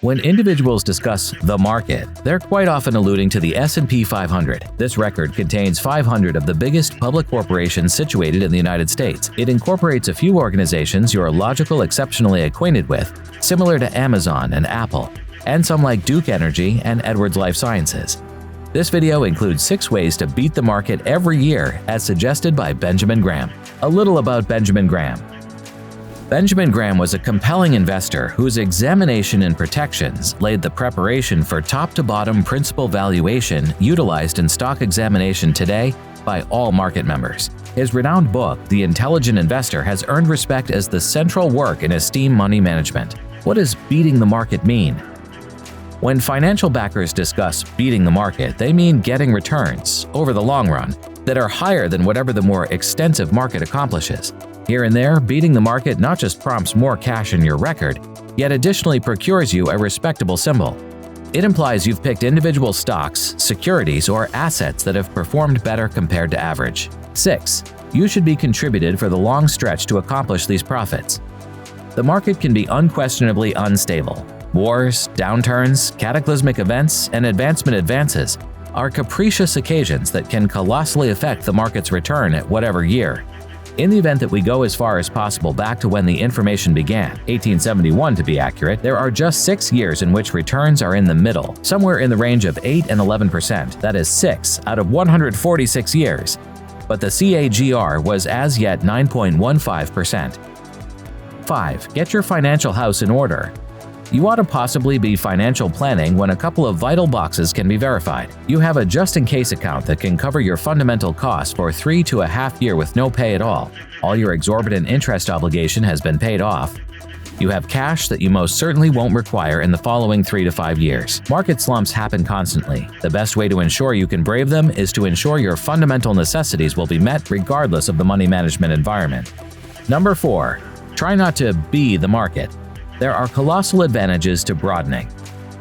When individuals discuss the market, they're quite often alluding to the S&P 500. This record contains 500 of the biggest public corporations situated in the United States. It incorporates a few organizations you're logically exceptionally acquainted with, similar to Amazon and Apple, and some like Duke Energy and Edwards Lifesciences. This video includes 6 ways to beat the market every year as suggested by Benjamin Graham. A little about Benjamin Graham. Benjamin Graham was a compelling investor whose examination and protections laid the preparation for top-to-bottom principal valuation utilized in stock examination today by all market members. His renowned book, The Intelligent Investor, has earned respect as the central work in esteem money management. What does beating the market mean? When financial backers discuss beating the market, they mean getting returns, over the long run, that are higher than whatever the more extensive market accomplishes. Here and there, beating the market not just prompts more cash in your record, yet additionally procures you a respectable symbol. It implies you've picked individual stocks, securities, or assets that have performed better compared to average. 6. You should be contributed for the long stretch to accomplish these profits. The market can be unquestionably unstable. Wars, downturns, cataclysmic events, and advances are capricious occasions that can colossally affect the market's return at whatever year. In the event that we go as far as possible back to when the information began, 1871 to be accurate, there are just 6 years in which returns are in the middle, somewhere in the range of 8 and 11%, that is 6 out of 146 years. But the CAGR was as yet 9.15%. 5. Get your financial house in order. You ought to possibly be financial planning when a couple of vital boxes can be verified. You have a just-in-case account that can cover your fundamental costs for 3 to a half year with no pay at all. All your exorbitant interest obligation has been paid off. You have cash that you most certainly won't require in the following 3 to 5 years. Market slumps happen constantly. The best way to ensure you can brave them is to ensure your fundamental necessities will be met regardless of the money management environment. Number 4. Try not to be the market. There are colossal advantages to broadening.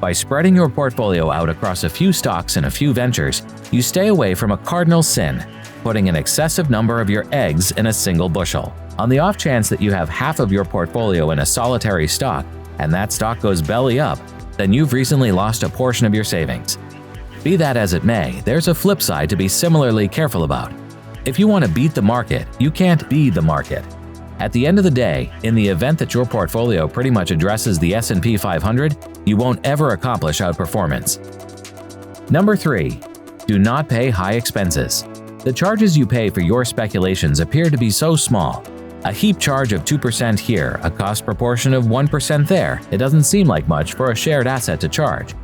By spreading your portfolio out across a few stocks and a few ventures, you stay away from a cardinal sin, putting an excessive number of your eggs in a single bushel. On the off chance that you have half of your portfolio in a solitary stock, and that stock goes belly up, then you've recently lost a portion of your savings. Be that as it may, there's a flip side to be similarly careful about. If you want to beat the market, you can't be the market. At the end of the day, in the event that your portfolio pretty much addresses the S&P 500, you won't ever accomplish outperformance. Number 3. Do not pay high expenses. The charges you pay for your speculations appear to be so small. A heap charge of 2% here, a cost proportion of 1% there. It doesn't seem like much for a shared asset to charge.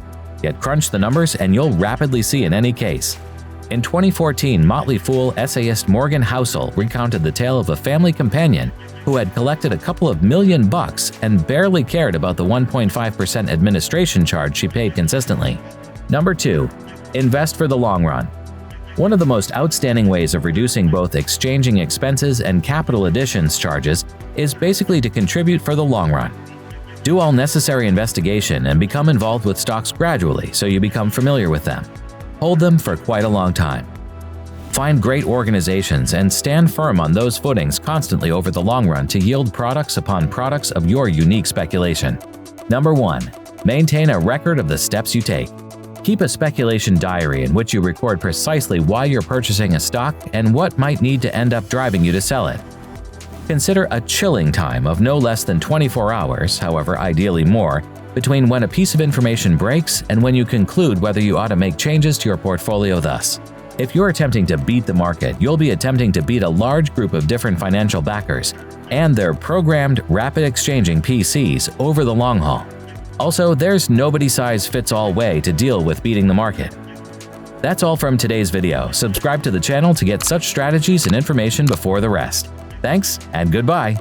Yet crunch the numbers and you'll rapidly see in any case. In 2014, Motley Fool essayist Morgan Housel recounted the tale of a family companion who had collected a couple of $1 million and barely cared about the 1.5% administration charge she paid consistently. Number 2. Invest for the long run. One of the most outstanding ways of reducing both exchanging expenses and capital additions charges is basically to contribute for the long run. Do all necessary investigation and become involved with stocks gradually so you become familiar with them. Hold them for quite a long time. Find great organizations and stand firm on those footings constantly over the long run to yield products upon products of your unique speculation. Number 1. Maintain a record of the steps you take. Keep a speculation diary in which you record precisely why you're purchasing a stock and what might need to end up driving you to sell it. Consider a chilling time of no less than 24 hours, however ideally more, between when a piece of information breaks and when you conclude whether you ought to make changes to your portfolio thus. If you're attempting to beat the market, you'll be attempting to beat a large group of different financial backers and their programmed rapid exchanging PCs over the long haul. Also, there's nobody-size-fits-all way to deal with beating the market. That's all from today's video. Subscribe to the channel to get such strategies and information before the rest. Thanks and goodbye.